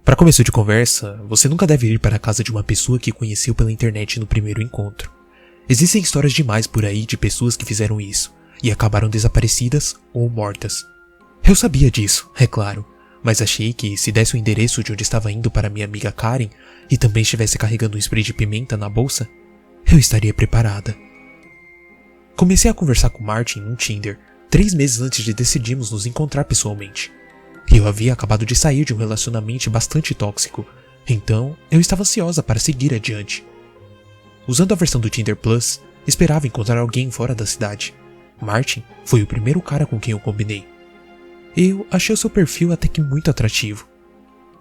Para começo de conversa, você nunca deve ir para a casa de uma pessoa que conheceu pela internet no primeiro encontro. Existem histórias demais por aí de pessoas que fizeram isso e acabaram desaparecidas ou mortas. Eu sabia disso, é claro, mas achei que se desse o endereço de onde estava indo para minha amiga Karen e também estivesse carregando um spray de pimenta na bolsa, eu estaria preparada. Comecei a conversar com Martin no Tinder 3 meses antes de decidirmos nos encontrar pessoalmente. Eu havia acabado de sair de um relacionamento bastante tóxico, então eu estava ansiosa para seguir adiante. Usando a versão do Tinder Plus, esperava encontrar alguém fora da cidade. Martin foi o primeiro cara com quem eu combinei. Eu achei o seu perfil até que muito atrativo.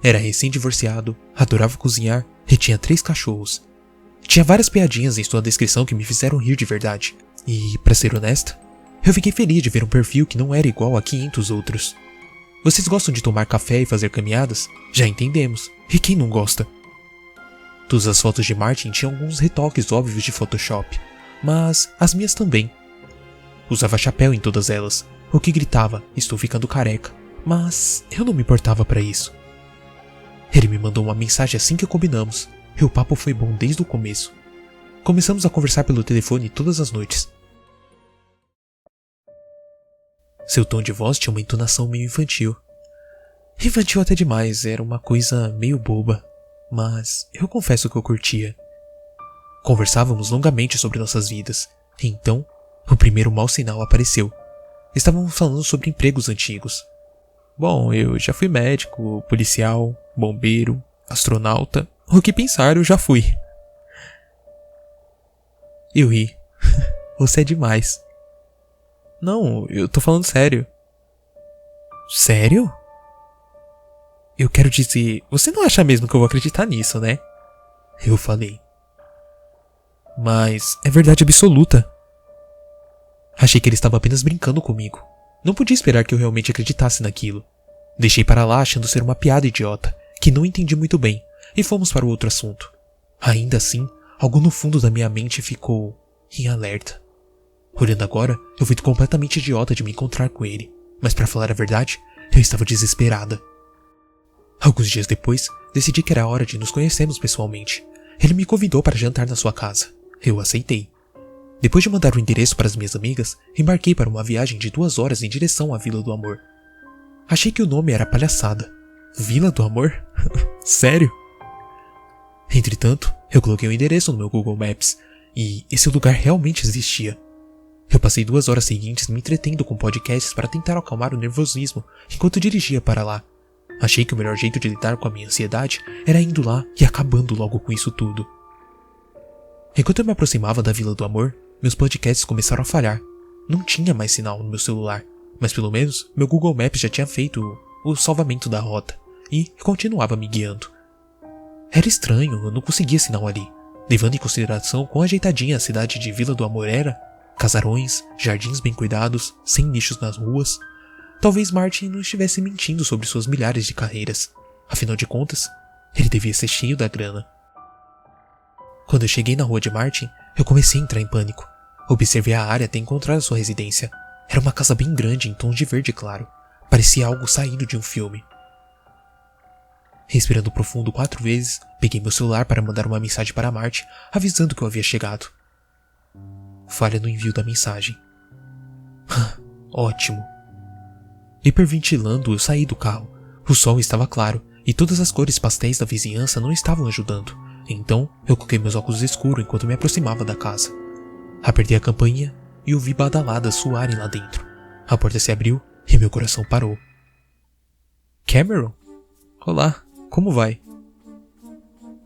Era recém-divorciado, adorava cozinhar e tinha 3 cachorros. Tinha várias piadinhas em sua descrição que me fizeram rir de verdade. E, pra ser honesta, eu fiquei feliz de ver um perfil que não era igual a 500 outros. Vocês gostam de tomar café e fazer caminhadas? Já entendemos. E quem não gosta? Todas as fotos de Martin tinham alguns retoques óbvios de Photoshop, mas as minhas também. Usava chapéu em todas elas, o que gritava, estou ficando careca, mas eu não me importava para isso. Ele me mandou uma mensagem assim que combinamos, e o papo foi bom desde o começo. Começamos a conversar pelo telefone todas as noites. Seu tom de voz tinha uma entonação meio infantil. Infantil até demais, era uma coisa meio boba, mas eu confesso que eu curtia. Conversávamos longamente sobre nossas vidas, e então o primeiro mau sinal apareceu. Estávamos falando sobre empregos antigos. Bom, eu já fui médico, policial, bombeiro, astronauta. O que pensar, eu já fui. Eu ri. Você é demais. Não, eu tô falando sério. Sério? Eu quero dizer, você não acha mesmo que eu vou acreditar nisso, né? Eu falei. Mas é verdade absoluta. Achei que ele estava apenas brincando comigo. Não podia esperar que eu realmente acreditasse naquilo. Deixei para lá achando ser uma piada idiota, que não entendi muito bem, e fomos para o outro assunto. Ainda assim, algo no fundo da minha mente ficou em alerta. Olhando agora, eu fui completamente idiota de me encontrar com ele, mas para falar a verdade, eu estava desesperada. Alguns dias depois, decidi que era hora de nos conhecermos pessoalmente. Ele me convidou para jantar na sua casa. Eu aceitei. Depois de mandar o endereço para as minhas amigas, embarquei para uma viagem de 2 horas em direção à Vila do Amor. Achei que o nome era palhaçada. Vila do Amor? Sério? Entretanto, eu coloquei o endereço no meu Google Maps, e esse lugar realmente existia. Eu passei 2 horas seguintes me entretendo com podcasts para tentar acalmar o nervosismo enquanto dirigia para lá. Achei que o melhor jeito de lidar com a minha ansiedade era indo lá e acabando logo com isso tudo. Enquanto eu me aproximava da Vila do Amor, meus podcasts começaram a falhar. Não tinha mais sinal no meu celular, mas pelo menos meu Google Maps já tinha feito o salvamento da rota e continuava me guiando. Era estranho, eu não conseguia sinal ali, levando em consideração quão ajeitadinha a cidade de Vila do Amor era. Casarões, jardins bem cuidados, sem lixos nas ruas. Talvez Martin não estivesse mentindo sobre suas milhares de carreiras. Afinal de contas, ele devia ser cheio da grana. Quando eu cheguei na rua de Martin, eu comecei a entrar em pânico. Observei a área até encontrar a sua residência. Era uma casa bem grande em tons de verde claro. Parecia algo saído de um filme. Respirando profundo 4 vezes, peguei meu celular para mandar uma mensagem para Martin, avisando que eu havia chegado. Falha no envio da mensagem. Ótimo. Hiperventilando, eu saí do carro. O sol estava claro, e todas as cores pastéis da vizinhança não estavam ajudando. Então, eu coloquei meus óculos escuros enquanto me aproximava da casa. Apertei a campainha e ouvi badaladas soarem lá dentro. A porta se abriu e meu coração parou. Cameron? Olá, como vai?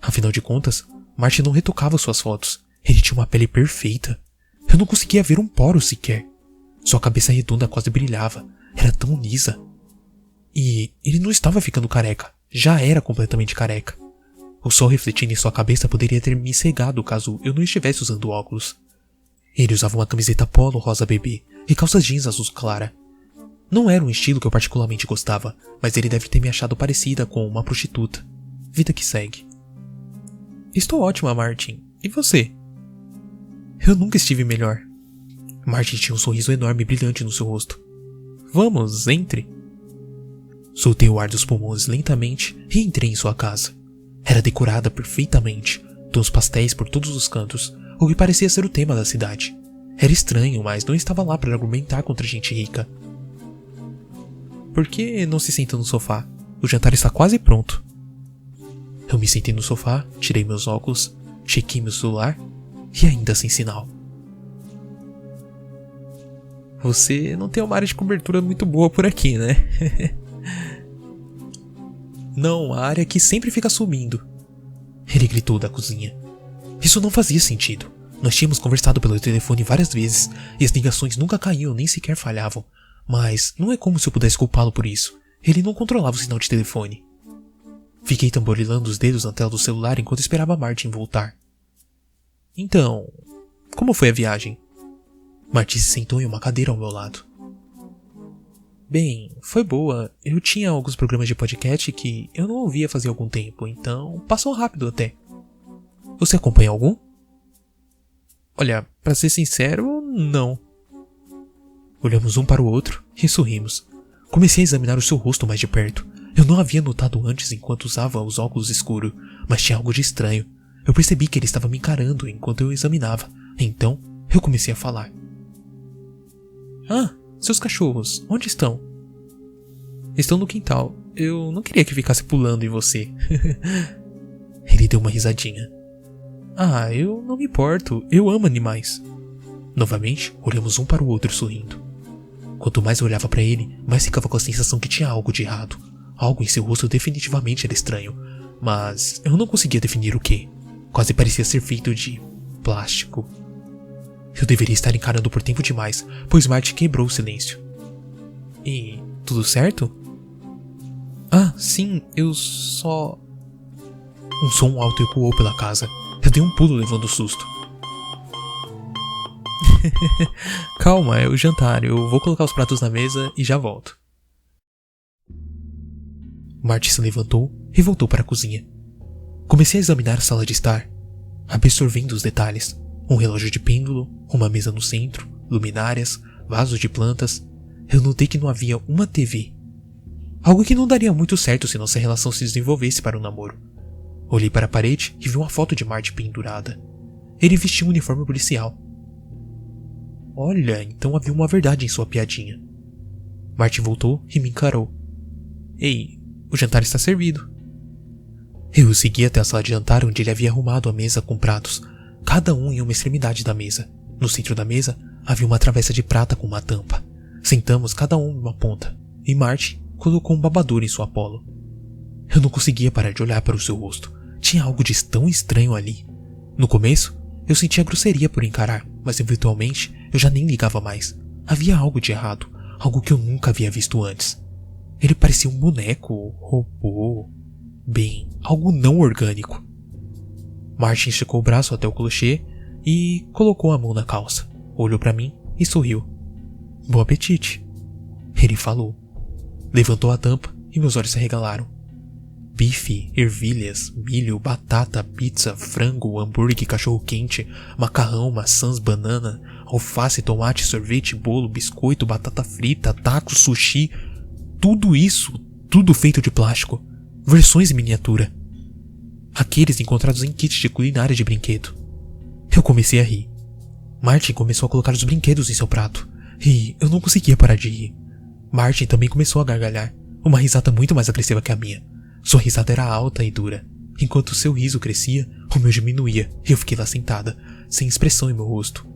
Afinal de contas, Martin não retocava suas fotos. Ele tinha uma pele perfeita. Eu não conseguia ver um poro sequer. Sua cabeça redonda quase brilhava. Era tão lisa. E ele não estava ficando careca. Já era completamente careca. O sol refletindo em sua cabeça poderia ter me cegado caso eu não estivesse usando óculos. Ele usava uma camiseta polo rosa bebê e calças jeans azul clara. Não era um estilo que eu particularmente gostava, mas ele deve ter me achado parecida com uma prostituta. Vida que segue. Estou ótima, Martin. E você? Eu nunca estive melhor. Martin tinha um sorriso enorme e brilhante no seu rosto. Vamos, entre. Soltei o ar dos pulmões lentamente e entrei em sua casa. Era decorada perfeitamente, tons pastéis por todos os cantos, o que parecia ser o tema da cidade. Era estranho, mas não estava lá para argumentar contra gente rica. Por que não se senta no sofá? O jantar está quase pronto. Eu me sentei no sofá, tirei meus óculos, chequei meu celular e ainda sem sinal. Você não tem uma área de cobertura muito boa por aqui, né? Não, a área que sempre fica sumindo. Ele gritou da cozinha. Isso não fazia sentido. Nós tínhamos conversado pelo telefone várias vezes e as ligações nunca caíam nem sequer falhavam. Mas não é como se eu pudesse culpá-lo por isso. Ele não controlava o sinal de telefone. Fiquei tamborilando os dedos na tela do celular enquanto esperava Martin voltar. Então, como foi a viagem? Martin se sentou em uma cadeira ao meu lado. Bem, foi boa. Eu tinha alguns programas de podcast que eu não ouvia fazia algum tempo, então passou rápido até. Você acompanha algum? Olha, pra ser sincero, não. Olhamos um para o outro e sorrimos. Comecei a examinar o seu rosto mais de perto. Eu não havia notado antes enquanto usava os óculos escuros, mas tinha algo de estranho. Eu percebi que ele estava me encarando enquanto eu examinava. Então, eu comecei a falar. Ah, seus cachorros, onde estão? Estão no quintal. Eu não queria que ficasse pulando em você. Ele deu uma risadinha. Ah, eu não me importo. Eu amo animais. Novamente, olhamos um para o outro sorrindo. Quanto mais eu olhava para ele, mais ficava com a sensação que tinha algo de errado. Algo em seu rosto definitivamente era estranho, mas eu não conseguia definir o que. Quase parecia ser feito de plástico. Eu deveria estar encarando por tempo demais, pois Martin quebrou o silêncio. E tudo certo? Ah, sim, eu só... Um som alto ecoou pela casa. Eu dei um pulo levando susto. Calma, é o jantar. Eu vou colocar os pratos na mesa e já volto. Martin se levantou e voltou para a cozinha. Comecei a examinar a sala de estar, absorvendo os detalhes. Um relógio de pêndulo, uma mesa no centro, luminárias, vasos de plantas. Eu notei que não havia uma TV. Algo que não daria muito certo se nossa relação se desenvolvesse para um namoro. Olhei para a parede e vi uma foto de Martin pendurada. Ele vestia um uniforme policial. Olha, então havia uma verdade em sua piadinha. Martin voltou e me encarou. Ei, o jantar está servido. Eu o segui até a sala de jantar onde ele havia arrumado a mesa com pratos, cada um em uma extremidade da mesa. No centro da mesa havia uma travessa de prata com uma tampa. Sentamos cada um em uma ponta, e Martin colocou um babador em sua polo. Eu não conseguia parar de olhar para o seu rosto. Tinha algo de tão estranho ali. No começo, eu sentia grosseria por encarar, mas eventualmente eu já nem ligava mais. Havia algo de errado, algo que eu nunca havia visto antes. Ele parecia um boneco, robô, bem, algo não orgânico. Martin esticou o braço até o crochê e colocou a mão na calça. Olhou para mim e sorriu. Bom apetite, ele falou. Levantou a tampa e meus olhos se arregalaram. Bife, ervilhas, milho, batata, pizza, frango, hambúrguer, cachorro-quente, macarrão, maçãs, banana, alface, tomate, sorvete, bolo, biscoito, batata frita, tacos, sushi. Tudo isso, tudo feito de plástico. Versões em miniatura. Aqueles encontrados em kits de culinária de brinquedo. Eu comecei a rir. Martin começou a colocar os brinquedos em seu prato. E eu não conseguia parar de rir. Martin também começou a gargalhar. Uma risada muito mais agressiva que a minha. Sua risada era alta e dura. Enquanto o seu riso crescia, o meu diminuía e eu fiquei lá sentada, sem expressão em meu rosto.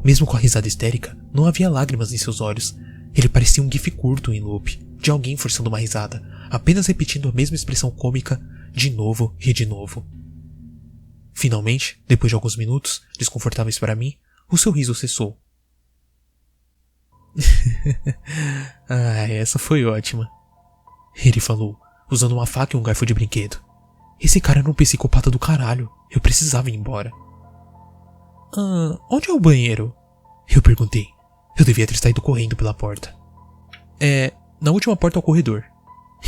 Mesmo com a risada histérica, não havia lágrimas em seus olhos. Ele parecia um gif curto em loop, de alguém forçando uma risada, apenas repetindo a mesma expressão cômica, de novo e de novo. Finalmente, depois de alguns minutos, desconfortáveis para mim, o seu riso cessou. Essa foi ótima. Ele falou, usando uma faca e um garfo de brinquedo. Esse cara era um psicopata do caralho. Eu precisava ir embora. Onde é o banheiro? Eu perguntei. Eu devia ter saído correndo pela porta. Na última porta ao corredor,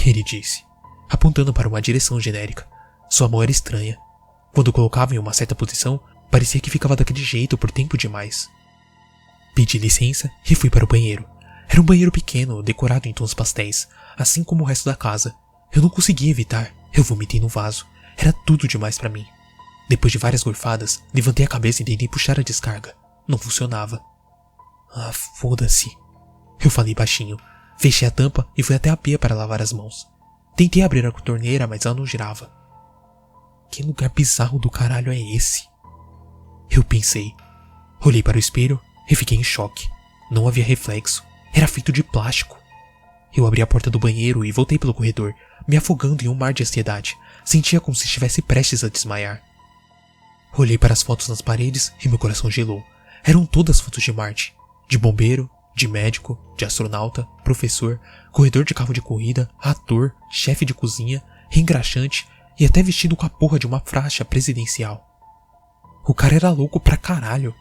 ele disse, apontando para uma direção genérica. Sua mão era estranha. Quando colocava em uma certa posição, parecia que ficava daquele jeito por tempo demais. Pedi licença e fui para o banheiro. Era um banheiro pequeno, decorado em tons pastéis. assim como o resto da casa. Eu não conseguia evitar. Eu vomitei no vaso. Era tudo demais pra mim. Depois de várias gorfadas, levantei a cabeça e tentei puxar a descarga. Não funcionava. Ah, foda-se. Eu falei baixinho. Fechei a tampa e fui até a pia para lavar as mãos. Tentei abrir a torneira, mas ela não girava. Que lugar bizarro do caralho é esse? Eu pensei. Olhei para o espelho e fiquei em choque. Não havia reflexo. Era feito de plástico. Eu abri a porta do banheiro e voltei pelo corredor, me afogando em um mar de ansiedade. Sentia como se estivesse prestes a desmaiar. Olhei para as fotos nas paredes e meu coração gelou. Eram todas fotos de Marty. De bombeiro, de médico, de astronauta, professor, corredor de carro de corrida, ator, chefe de cozinha, engraxante e até vestido com a porra de uma faixa presidencial. O cara era louco pra caralho.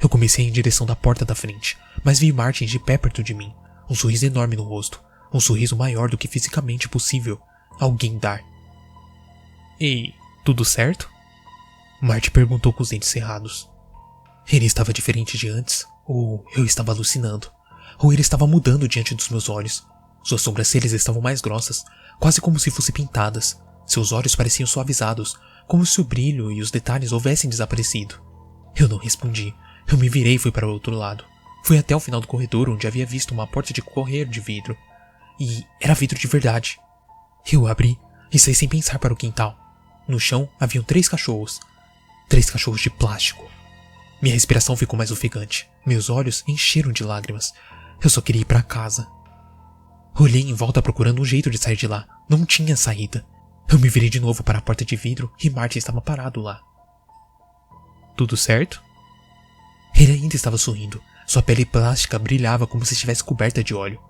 Eu comecei em direção da porta da frente, mas vi Martin de pé perto de mim, um sorriso enorme no rosto, um sorriso maior do que fisicamente possível alguém dar. Ei, tudo certo? Marty perguntou com os dentes cerrados. Ele estava diferente de antes, ou eu estava alucinando, ou ele estava mudando diante dos meus olhos. Suas sobrancelhas estavam mais grossas, quase como se fossem pintadas. Seus olhos pareciam suavizados, como se o brilho e os detalhes houvessem desaparecido. Eu não respondi. Eu me virei e fui para o outro lado. Fui até o final do corredor, onde havia visto uma porta de correr de vidro. E era vidro de verdade. Eu abri e saí sem pensar para o quintal. No chão haviam 3 cachorros. 3 cachorros de plástico. Minha respiração ficou mais ofegante. Meus olhos encheram de lágrimas. Eu só queria ir para casa. Olhei em volta procurando um jeito de sair de lá. Não tinha saída. Eu me virei de novo para a porta de vidro e Martin estava parado lá. Tudo certo? Ele ainda estava sorrindo. Sua pele plástica brilhava como se estivesse coberta de óleo.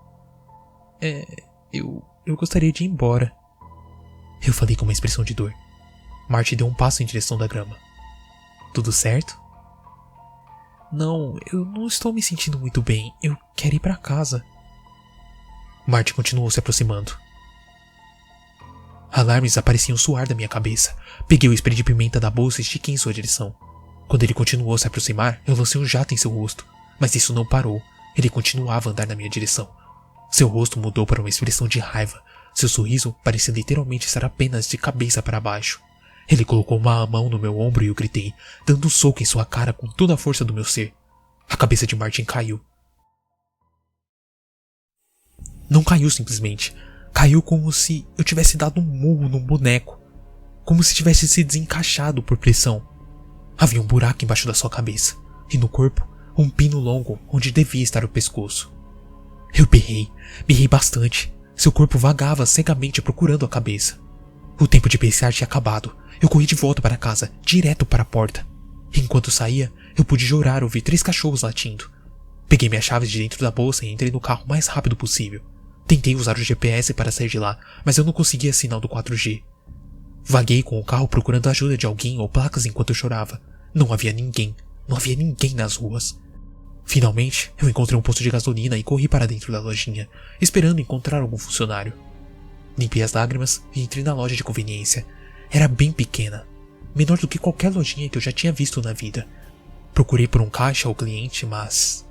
Eu gostaria de ir embora. Eu falei com uma expressão de dor. Marty deu um passo em direção da grama. Tudo certo? Não, eu não estou me sentindo muito bem. Eu quero ir para casa. Marty continuou se aproximando. Alarmes apareciam soar da minha cabeça. Peguei o spray de pimenta da bolsa e estiquei em sua direção. Quando ele continuou a se aproximar, eu lancei um jato em seu rosto. Mas isso não parou. Ele continuava a andar na minha direção. Seu rosto mudou para uma expressão de raiva. Seu sorriso parecia literalmente estar apenas de cabeça para baixo. Ele colocou uma mão no meu ombro e eu gritei, dando um soco em sua cara com toda a força do meu ser. A cabeça de Martin caiu. Não caiu simplesmente. Caiu como se eu tivesse dado um murro num boneco. Como se tivesse se desencaixado por pressão. Havia um buraco embaixo da sua cabeça. E no corpo, um pino longo onde devia estar o pescoço. Eu berrei bastante. Seu corpo vagava cegamente procurando a cabeça. O tempo de pensar tinha acabado. Eu corri de volta para casa, direto para a porta. Enquanto saía, eu pude jurar ouvir 3 cachorros latindo. Peguei minhas chaves de dentro da bolsa e entrei no carro o mais rápido possível. Tentei usar o GPS para sair de lá, mas eu não conseguia sinal do 4G. Vaguei com o carro procurando a ajuda de alguém ou placas enquanto eu chorava. Não havia ninguém. Não havia ninguém nas ruas. Finalmente, eu encontrei um posto de gasolina e corri para dentro da lojinha, esperando encontrar algum funcionário. Limpei as lágrimas e entrei na loja de conveniência. Era bem pequena, menor do que qualquer lojinha que eu já tinha visto na vida. Procurei por um caixa ou cliente, mas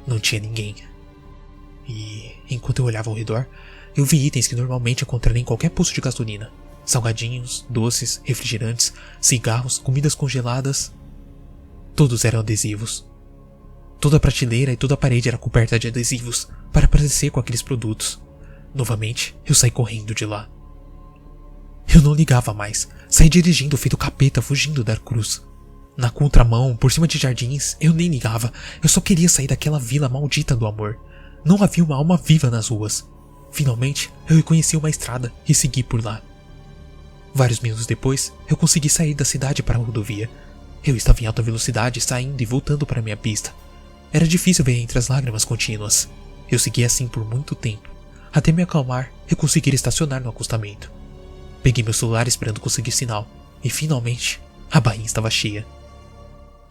não tinha ninguém. E enquanto eu olhava ao redor, eu vi itens que normalmente encontraria em qualquer posto de gasolina. Salgadinhos, doces, refrigerantes, cigarros, comidas congeladas. Todos eram adesivos. Toda a prateleira e toda a parede era coberta de adesivos para parecer com aqueles produtos. Novamente, eu saí correndo de lá. Eu não ligava mais. Saí dirigindo feito capeta, fugindo da cruz. Na contramão, por cima de jardins, eu nem ligava. Eu só queria sair daquela vila maldita do amor. Não havia uma alma viva nas ruas. Finalmente, eu reconheci uma estrada e segui por lá. Vários minutos depois, eu consegui sair da cidade para a rodovia. Eu estava em alta velocidade, saindo e voltando para minha pista. Era difícil ver entre as lágrimas contínuas. Eu segui assim por muito tempo, até me acalmar e conseguir estacionar no acostamento. Peguei meu celular esperando conseguir sinal, e finalmente, a bainha estava cheia.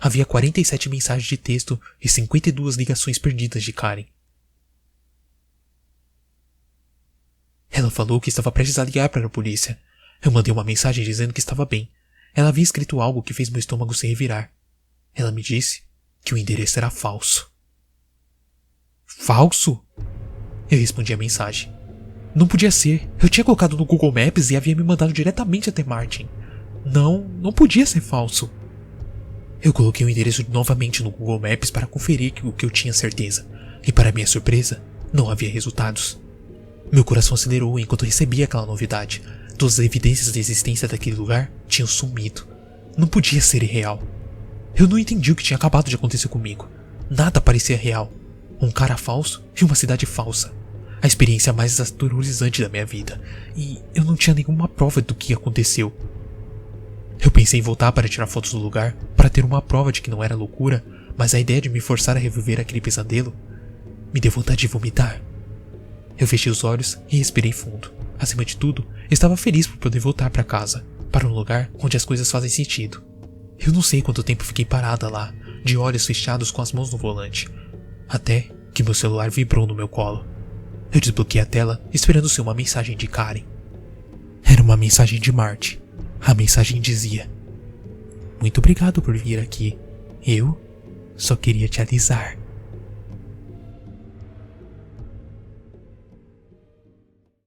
Havia 47 mensagens de texto e 52 ligações perdidas de Karen. Ela falou que estava prestes a ligar para a polícia. Eu mandei uma mensagem dizendo que estava bem. Ela havia escrito algo que fez meu estômago se revirar. Ela me disse que o endereço era falso. Falso? Eu respondi a mensagem. Não podia ser. Eu tinha colocado no Google Maps e havia me mandado diretamente até Martin. Não podia ser falso. Eu coloquei o endereço novamente no Google Maps para conferir o que eu tinha certeza. E para minha surpresa, não havia resultados. Meu coração acelerou enquanto recebia aquela novidade. Todas as evidências da existência daquele lugar tinham sumido. Não podia ser irreal. Eu não entendi o que tinha acabado de acontecer comigo. Nada parecia real. Um cara falso e uma cidade falsa. A experiência mais aterrorizante da minha vida. E eu não tinha nenhuma prova do que aconteceu. Eu pensei em voltar para tirar fotos do lugar, para ter uma prova de que não era loucura, mas a ideia de me forçar a reviver aquele pesadelo me deu vontade de vomitar. Eu fechei os olhos e respirei fundo. Acima de tudo, estava feliz por poder voltar para casa, para um lugar onde as coisas fazem sentido. Eu não sei quanto tempo fiquei parada lá, de olhos fechados com as mãos no volante, até que meu celular vibrou no meu colo. Eu desbloqueei a tela, esperando ser uma mensagem de Karen. Era uma mensagem de Marty. A mensagem dizia: muito obrigado por vir aqui. Eu só queria te avisar.